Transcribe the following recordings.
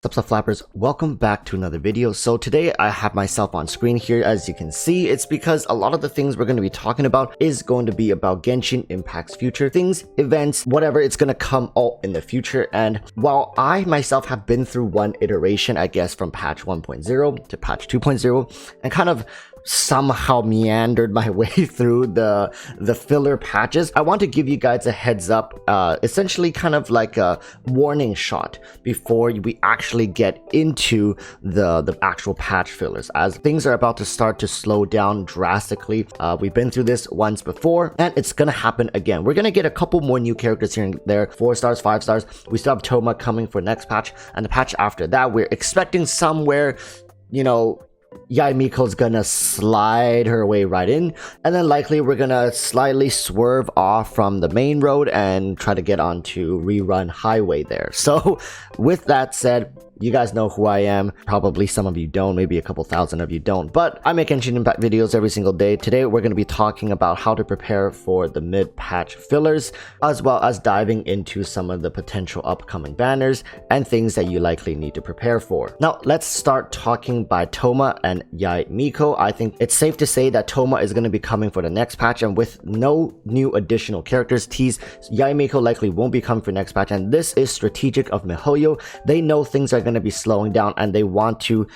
What's up flappers, welcome back to another video. So today I have myself on screen here. As you can see, it's because a lot of the things we're going to be talking about is going to be about Genshin Impact's future things, events, whatever. It's going to come all in the future. And while I myself have been through one iteration, I guess from patch 1.0 to patch 2.0 and kind of somehow meandered my way through the filler patches, I want to give you guys a heads up, essentially kind of like a warning shot before we actually get into the actual patch fillers, as things are about to start to slow down drastically. We've been through this once before and it's gonna happen again. We're gonna get a couple more new characters here and there, 4 stars, 5 stars. We still have Toma coming for next patch, and the patch after that we're expecting somewhere, you know, Yae Miko's gonna slide her way right in, and then likely we're gonna slightly swerve off from the main road and try to get onto Rerun Highway there. So with that said, you guys know who I am. Probably some of you don't, maybe a couple thousand of you don't, but I make Genshin Impact videos every single day. Today we're going to be talking about how to prepare for the mid-patch fillers, as well as diving into some of the potential upcoming banners and things that you likely need to prepare for. Now let's start talking by Toma and Yae Miko. I think it's safe to say that Toma is going to be coming for the next patch, and with no new additional characters teased, Yae Miko likely won't be coming for next patch, and this is strategic of miHoYo. They know things are going to be slowing down and they want to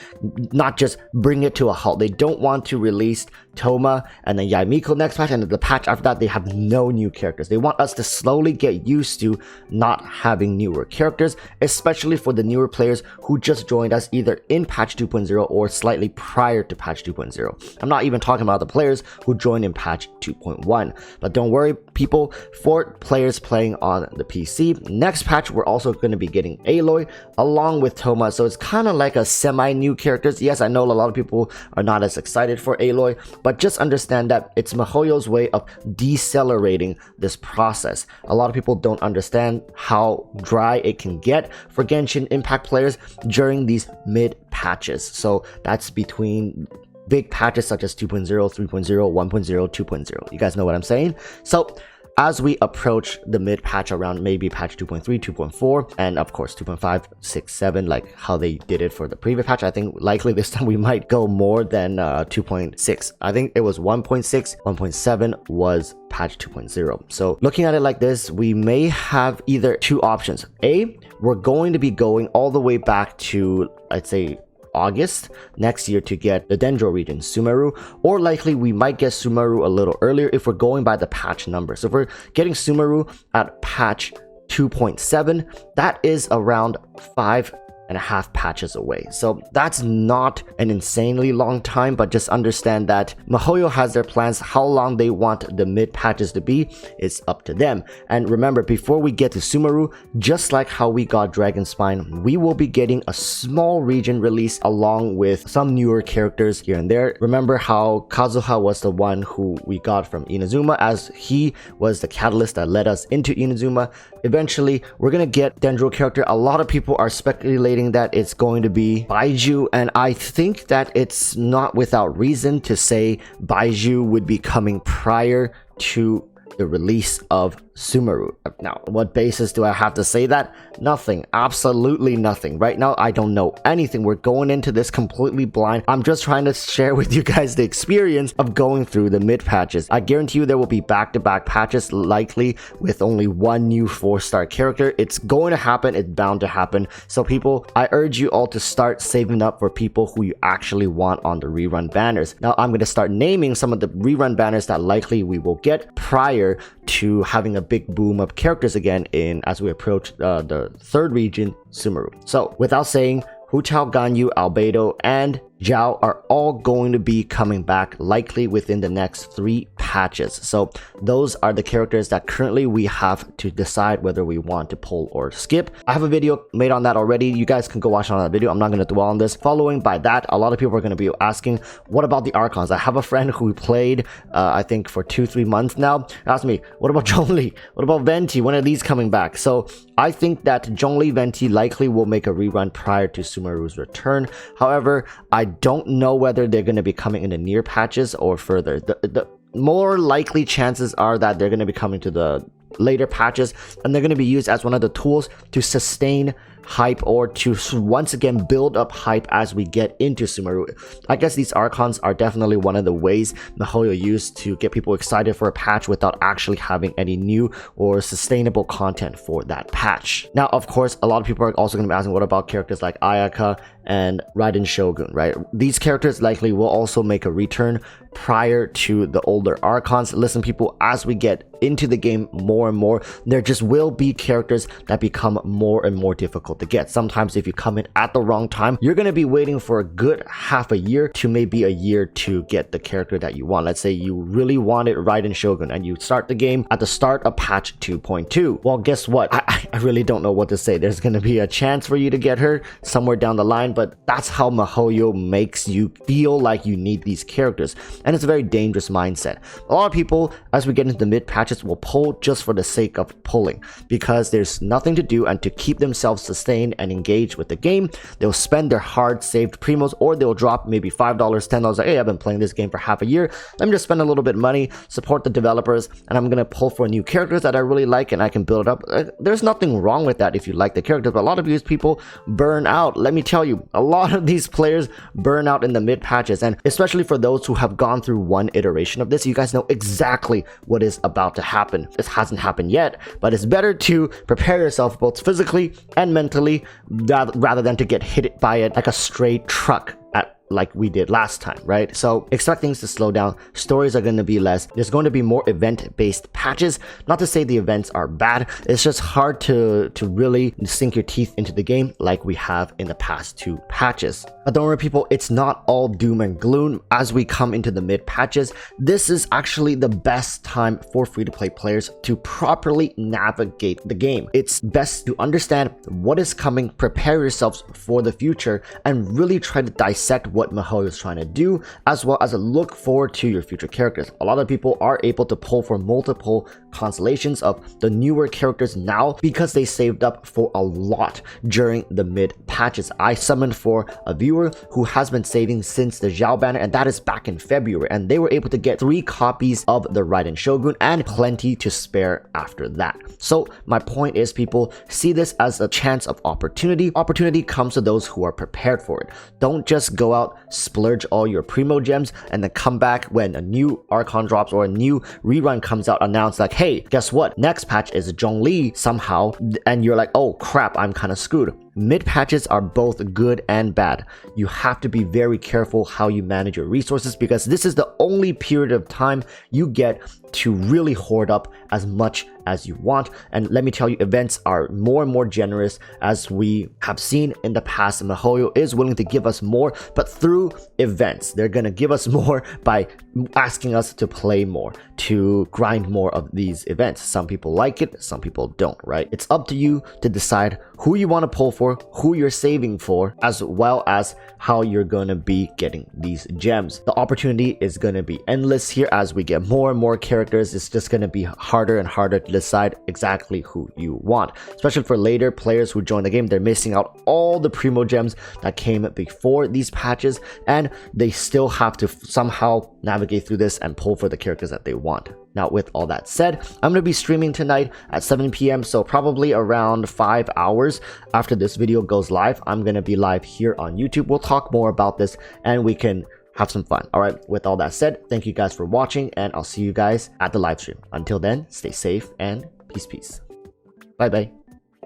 not just bring it to a halt. They don't want to release Toma and then Yae Miko next patch, and the patch after that they have no new characters. They want us to slowly get used to not having newer characters, especially for the newer players who just joined us either in patch 2.0 or slightly prior to patch 2.0. I'm not even talking about the players who joined in patch 2.1. But don't worry people, for players playing on the PC, next patch we're also going to be getting Aloy along with Toma, so it's kind of like a semi-new characters. Yes, I know a lot of people are not as excited for Aloy, but just understand that it's miHoYo's way of decelerating this process. A lot of people don't understand how dry it can get for Genshin Impact players during these mid patches. So that's between big patches such as 2.0, 3.0, 1.0, 2.0. You guys know what I'm saying? So as we approach the mid patch around maybe patch 2.3, 2.4, and of course 2.5, 6, 7, like how they did it for the previous patch, I think likely this time we might go more than 2.6. I think it was 1.6, 1.7 was patch 2.0. So looking at it like this, we may have either two options. A, we're going to be going all the way back to, I'd say, August next year to get the Dendro region, Sumeru, or likely we might get Sumeru a little earlier if we're going by the patch number. So if we're getting Sumeru at patch 2.7, that is around 5.5 patches away. So that's not an insanely long time, but just understand that miHoYo has their plans. How long they want the mid patches to be is up to them. And remember, before we get to Sumeru, just like how we got Dragonspine, we will be getting a small region release along with some newer characters here and there. Remember how Kazuha was the one who we got from Inazuma, as he was the catalyst that led us into Inazuma. Eventually we're gonna get Dendro character. A lot of people are speculating that it's going to be Baiju, and I think that it's not without reason to say Baiju would be coming prior to the release of Sumeru. Now, what basis do I have to say that? Nothing. Absolutely nothing. Right now, I don't know anything. We're going into this completely blind. I'm just trying to share with you guys the experience of going through the mid patches. I guarantee you there will be back-to-back patches, likely with only one new 4-star character. It's going to happen. It's bound to happen. So people, I urge you all to start saving up for people who you actually want on the rerun banners. Now, I'm going to start naming some of the rerun banners that likely we will get prior to having a big boom of characters again in as we approach the third region, Sumeru. So without saying, Hu Chao, Ganyu, Albedo, and Zhao are all going to be coming back likely within the next 3 patches. So those are the characters that currently we have to decide whether we want to pull or skip. I have a video made on that already. You guys can go watch on that video. I'm not going to dwell on this. Following by that, a lot of people are going to be asking, what about the Archons? I have a friend who played, I think for 2-3 months now, asked me, what about Zhongli? What about Venti? When are these coming back? So I think that Zhongli, Venti likely will make a rerun prior to Sumeru's return. However, I don't know whether they're going to be coming in the near patches or further. The more likely chances are that they're going to be coming to the later patches, and they're going to be used as one of the tools to sustain hype or to once again build up hype as we get into Sumeru. I guess these Archons are definitely one of the ways miHoYo used to get people excited for a patch without actually having any new or sustainable content for that patch. Now, of course, a lot of people are also going to be asking, what about characters like Ayaka and Raiden Shogun, right? These characters likely will also make a return prior to the older Archons. Listen, people, as we get into the game more and more, there just will be characters that become more and more difficult to get. Sometimes if you come in at the wrong time, you're going to be waiting for a good half a year to maybe a year to get the character that you want. Let's say you really wanted Raiden Shogun and you start the game at the start of patch 2.2. Well, guess what? I really don't know what to say. There's going to be a chance for you to get her somewhere down the line, but that's how miHoYo makes you feel like you need these characters. And it's a very dangerous mindset. A lot of people, as we get into the mid patches, will pull just for the sake of pulling because there's nothing to do, and to keep themselves sustained and engaged with the game, they'll spend their hard saved primos, or they'll drop maybe $5, $10, like, hey, I've been playing this game for half a year, let me just spend a little bit of money, support the developers, and I'm gonna pull for new characters that I really like and I can build it up. There's nothing wrong with that if you like the characters, but a lot of these people burn out. Let me tell you, a lot of these players burn out in the mid patches, and especially for those who have gone through one iteration of this, you guys know exactly what is about to happen. This hasn't happened yet, but it's better to prepare yourself both physically and mentally rather than to get hit by it like a stray truck like we did last time, right? So expect things to slow down. Stories are going to be less. There's going to be more event-based patches. Not to say the events are bad. It's just hard to really sink your teeth into the game like we have in the past 2 patches. But don't worry, people, it's not all doom and gloom as we come into the mid patches. This is actually the best time for free-to-play players to properly navigate the game. It's best to understand what is coming, prepare yourselves for the future, and really try to dissect what miHoYo is trying to do, as well as a look forward to your future characters. A lot of people are able to pull for multiple constellations of the newer characters now because they saved up for a lot during the mid patches. I summoned for a viewer who has been saving since the Zhao banner, and that is back in February, and they were able to get 3 copies of the Raiden Shogun and plenty to spare after that. So my point is, people, see this as a chance of opportunity. Opportunity comes to those who are prepared for it. Don't just go out, splurge all your primo gems, and then come back when a new Archon drops or a new rerun comes out, announce like, hey, guess what? Next patch is Zhongli somehow, and you're like, oh crap, I'm kind of screwed. Mid patches are both good and bad. You have to be very careful how you manage your resources because this is the only period of time you get to really hoard up as much as you want. And let me tell you, events are more and more generous, as we have seen in the past. miHoYo is willing to give us more, but through events. They're gonna give us more by asking us to play more, to grind more of these events. Some people like it, some people don't, right? It's up to you to decide who you want to pull for, who you're saving for, as well as how you're gonna be getting these gems. The opportunity is gonna be endless here as we get more and more characters. It's just gonna be harder and harder to decide exactly who you want, especially for later players who join the game. They're missing out all the primo gems that came before these patches, and they still have to somehow navigate through this and pull for the characters that they want. Now, with all that said, I'm going to be streaming tonight at 7 p.m. So probably around 5 hours after this video goes live, I'm going to be live here on YouTube. We'll talk more about this and we can have some fun. All right, with all that said, thank you guys for watching, and I'll see you guys at the live stream. Until then, stay safe and peace. Bye bye.